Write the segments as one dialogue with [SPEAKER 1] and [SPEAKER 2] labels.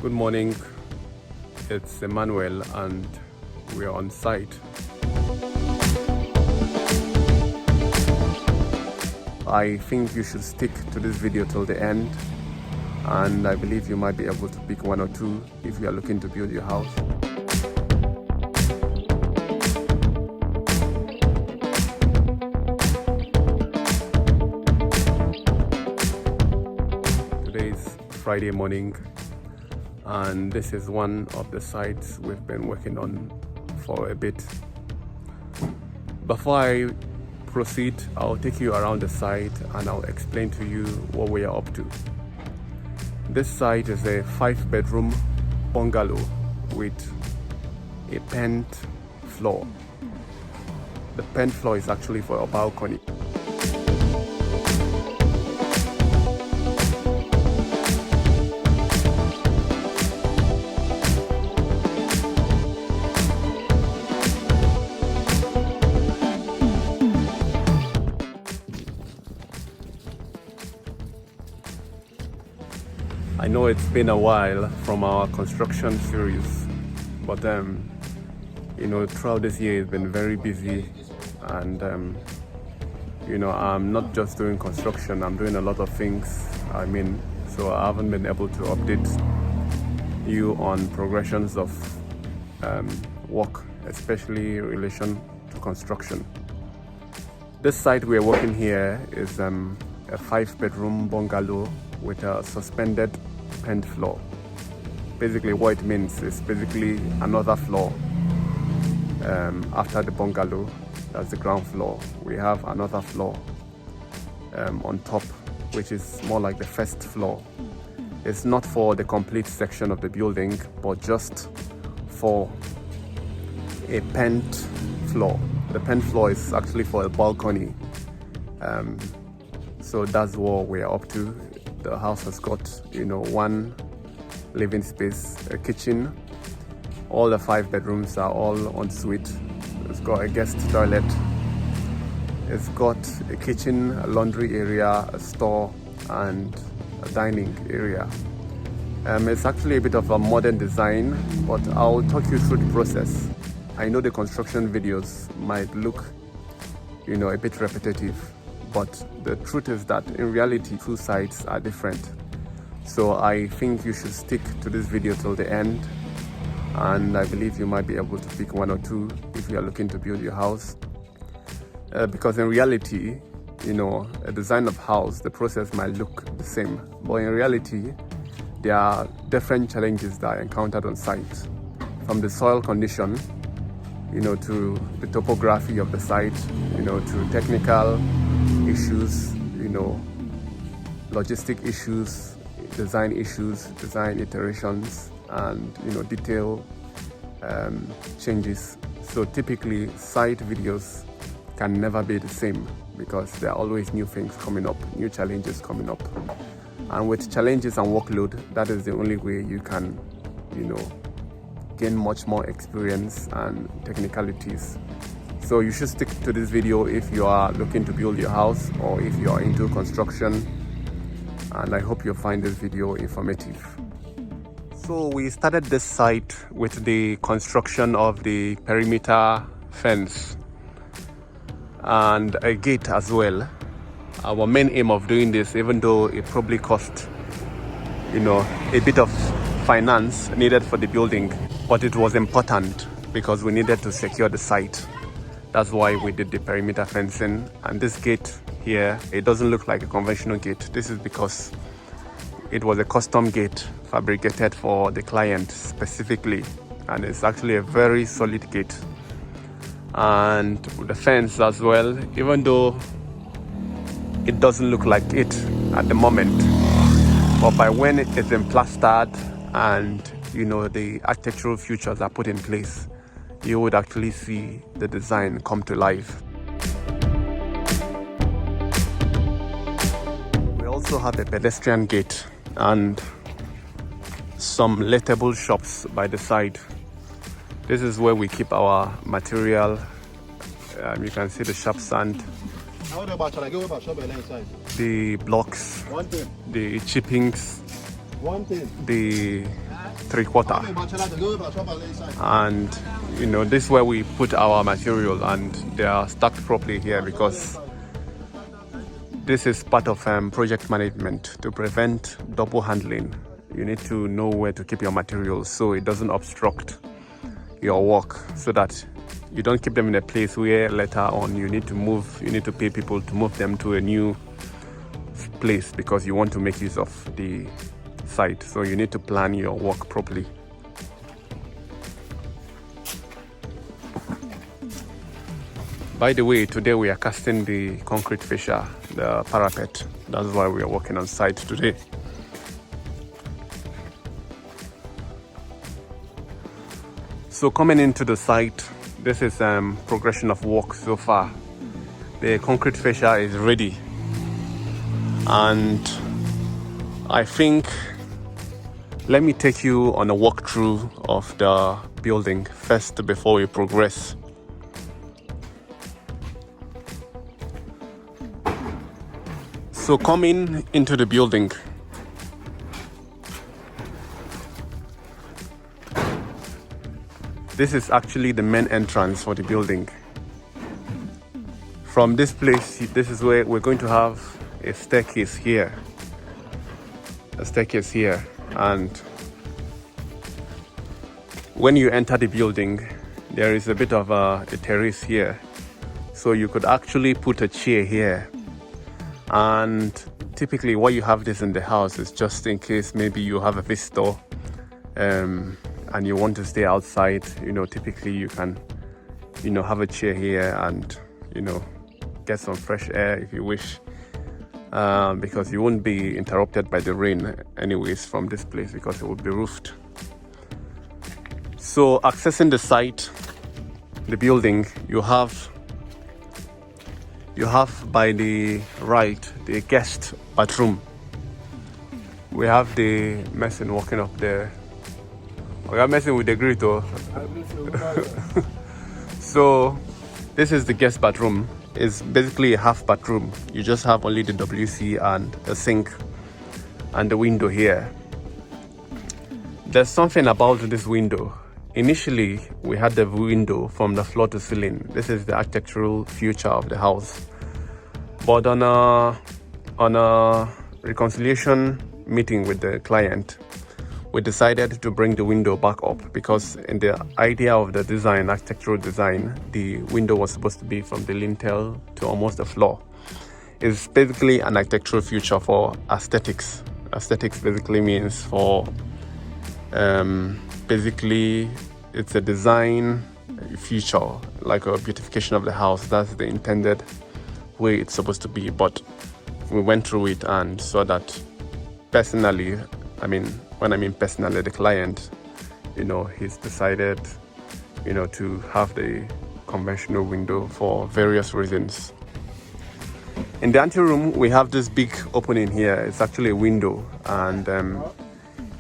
[SPEAKER 1] Good morning, it's Emmanuel and we are on site. I think you should stick to this video till the end, and I believe you might be able to pick one or two if you are looking to build your house. Today is Friday morning, and this is one of the sites we've been working on for a bit. Before I proceed, I'll take you around the site and I'll explain to you what we are up to. This site is a 5-bedroom bungalow with a pent floor. The pent floor is actually for a balcony. I know it's been a while from our construction series, but throughout this year it's been very busy, and I'm not just doing construction, I'm doing a lot of things. So I haven't been able to update you on progressions of work, especially in relation to construction. This site we're working here is a 5-bedroom bungalow with a suspended pent floor. Basically what it means is basically another floor after the bungalow. That's the ground floor. We have another floor on top, which is more like the first floor. It's not for the complete section of the building, but just for a pent floor. The pent floor is actually for a balcony. So that's what we're up to. The house has got, one living space, a kitchen. All the 5 bedrooms are all en suite. It's got a guest toilet. It's got a kitchen, a laundry area, a store, and a dining area. It's actually a bit of a modern design, but I'll talk you through the process. I know the construction videos might look, a bit repetitive, but the truth is that in reality, two sites are different. So I think you should stick to this video till the end, and I believe you might be able to pick one or two if you are looking to build your house. Because in reality, a design of house, the process might look the same, but in reality, there are different challenges that are encountered on site, from the soil condition, to the topography of the site, to technical issues, logistic issues, design iterations, and detail changes. So typically site videos can never be the same, because there are always new things coming up, new challenges coming up. And with challenges and workload, that is the only way you can, gain much more experience and technicalities. So you should stick to this video if you are looking to build your house or if you are into construction, and I hope you'll find this video informative. So we started this site with the construction of the perimeter fence and a gate as well. Our main aim of doing this, even though it probably cost a bit of finance needed for the building, but it was important because we needed to secure the site. That's why we did the perimeter fencing. And this gate here, it doesn't look like a conventional gate. This is because it was a custom gate fabricated for the client specifically, and it's actually a very solid gate. And the fence as well, even though it doesn't look like it at the moment, but by when it is plastered and the architectural features are put in place, you would actually see the design come to life. We also have a pedestrian gate and some lettable shops by the side. This is where we keep our material. You can see the sharp sand, the blocks, the chippings, the 3/4. And you know, this is where we put our material, and they are stacked properly here because this is part of project management. To prevent double handling, you need to know where to keep your materials so it doesn't obstruct your work, so that you don't keep them in a place where later on you need to pay people to move them to a new place because you want to make use of the site. So you need to plan your work properly. By the way, today we are casting the concrete fascia, the parapet. That's why we are working on site today. So coming into the site, this is progression of work so far. The concrete fascia is ready, and I think let me take you on a walkthrough of the building first before we progress. So coming into the building, this is actually the main entrance for the building. From this place, this is where we're going to have a staircase here. And when you enter the building, there is a bit of a terrace here. So you could actually put a chair here. And typically why you have this in the house is just in case maybe you have a visitor and you want to stay outside. You know, typically you can, you know, have a chair here and, you know, get some fresh air if you wish, because you won't be interrupted by the rain anyways from this place because it will be roofed. So accessing the site, the building, you have by the right the guest bathroom. We have the mason walking up there. We are messing with the grid though. So this is the guest bathroom. It's basically a half bathroom. You just have only the WC and a sink and the window here. There's something about this window. Initially, we had the window from the floor to ceiling. This is the architectural future of the house. But on a reconciliation meeting with the client, we decided to bring the window back up because in the idea of the design, architectural design, the window was supposed to be from the lintel to almost the floor. It's basically an architectural future for aesthetics. Aesthetics basically means for basically it's a design feature, like a beautification of the house. That's the intended way it's supposed to be. But we went through it and saw that personally, when I mean personally, the client, you know, he's decided, you know, to have the conventional window for various reasons. In the anteroom, we have this big opening here. It's actually a window, and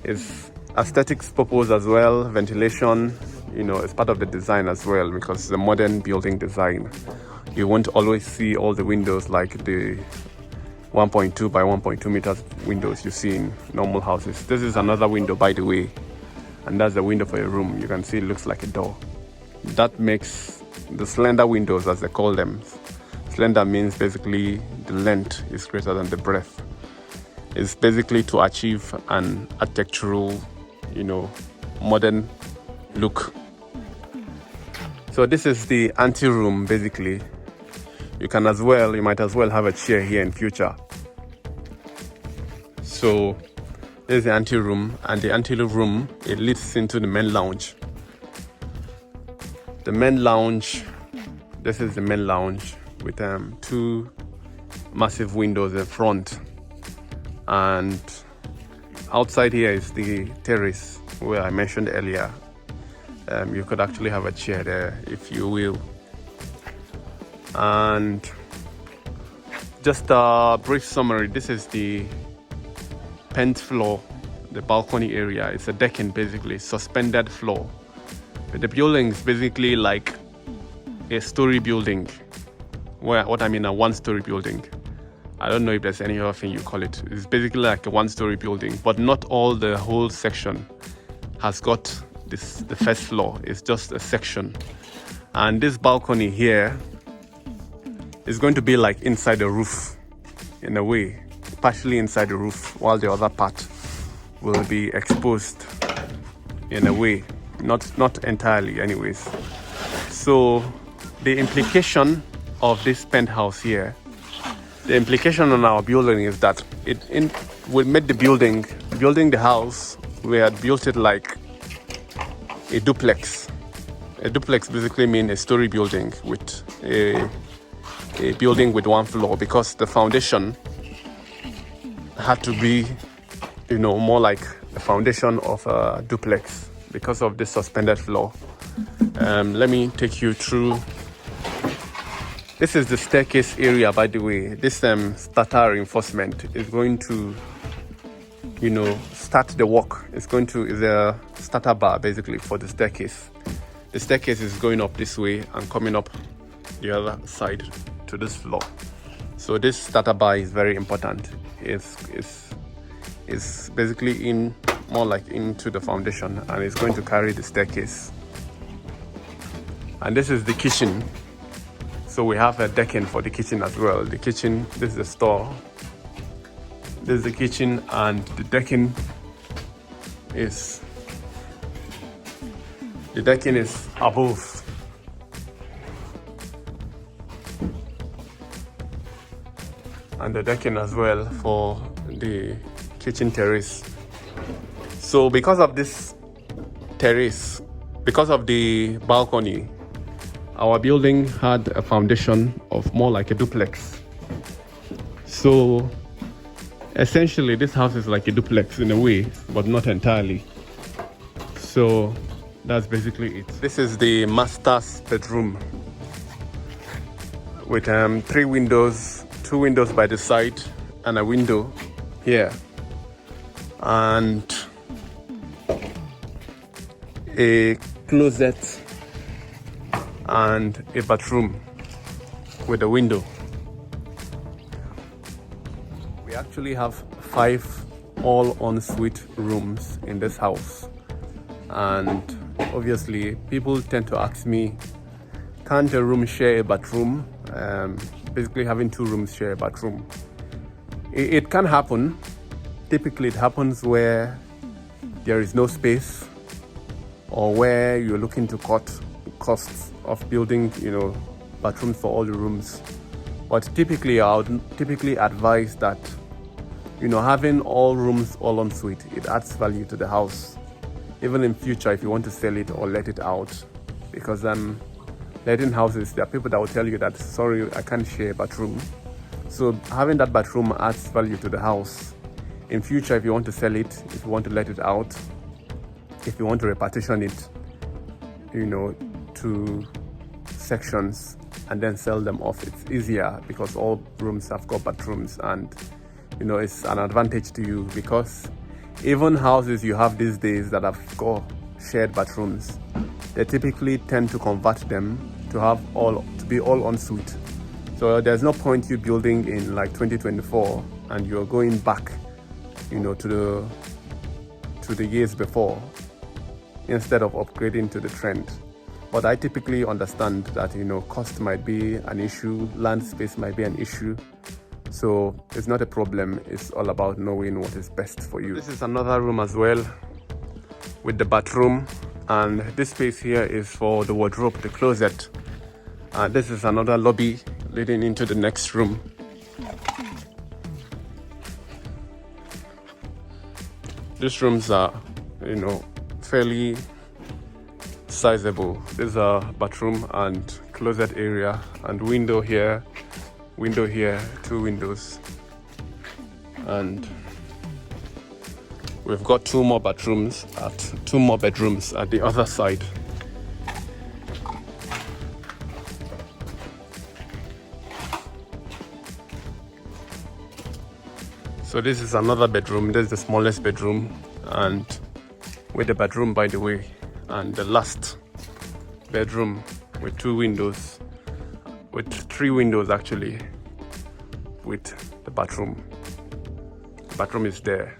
[SPEAKER 1] it's aesthetics purpose as well, ventilation, you know, it's part of the design as well because it's a modern building design. You won't always see all the windows like the 1.2 by 1.2 meters windows you see in normal houses. This is another window, by the way, and that's the window for your room. You can see it looks like a door. That makes the slender windows, as they call them. Slender means basically the length is greater than the breadth. It's basically to achieve an architectural, you know, modern look. So this is the anteroom basically. You might as well have a chair here in future. So there's the anteroom, and the anteroom, it leads into the main lounge. The main lounge, this is the main lounge with two massive windows in front, and outside here is the terrace where I mentioned earlier. You could actually have a chair there if you will. And just a brief summary, this is the 10th floor, the balcony area. It's a decking, basically suspended floor. The building is basically like a story building, a one-story building. I don't know if there's any other thing you call it. It's basically like a one-story building, but not all the whole section has got the first floor. It's just a section, and this balcony here is going to be like inside the roof in a way, partially inside the roof, while the other part will be exposed in a way, not entirely anyways. So the implication of this penthouse here, the implication on our building is that we made building the house, we had built it like a duplex. A duplex basically means a story building with a building with one floor, because the foundation had to be, more like the foundation of a duplex because of the suspended floor. Let me take you through. This is the staircase area, by the way. This starter reinforcement is going to, start the walk. Is a starter bar basically for the staircase. The staircase is going up this way and coming up the other side to this floor. So this starter bar is very important. It's basically more like into the foundation, and it's going to carry the staircase. And this is the kitchen. So we have a decking for the kitchen as well. The kitchen, this is the store. This is the kitchen, and the decking is above. And the decking as well for the kitchen terrace. So because of this terrace, because of the balcony, our building had a foundation of more like a duplex. So essentially this house is like a duplex in a way, but not entirely. So that's basically it. This is the master's bedroom with 3 windows, 2 windows by the side and a window here, and a closet and a bathroom with a window. We actually have 5 all ensuite rooms in this house, and obviously people tend to ask me, can't a room share a bathroom? Basically having 2 rooms share a bathroom. It can happen. Typically it happens where there is no space, or where you're looking to cut costs of building, bathrooms for all the rooms. But typically I would advise that, having all rooms all ensuite, it adds value to the house, even in future if you want to sell it or let it out. Because letting houses, there are people that will tell you that, sorry, I can't share a bathroom. So having that bathroom adds value to the house. In future, if you want to sell it, if you want to let it out, if you want to repartition it, to sections and then sell them off, it's easier because all rooms have got bathrooms, and it's an advantage to you, because even houses you have these days that have got shared bathrooms, they typically tend to convert them to be all ensuite. So there's no point you building in like 2024 and you're going back, to the years before, instead of upgrading to the trend. But I typically understand that, cost might be an issue, land space might be an issue. So it's not a problem. It's all about knowing what is best for you. This is another room as well with the bathroom. And this space here is for the wardrobe, the closet. This is another lobby leading into the next room. These rooms are, fairly sizable. There's a bathroom and closet area, and window here, 2 windows. And we've got 2 more bedrooms at the other side. So this is another bedroom. This is the smallest bedroom, and with the bedroom, by the way, and the last bedroom with 2 windows, with 3 windows actually, with the bathroom. The bathroom is there.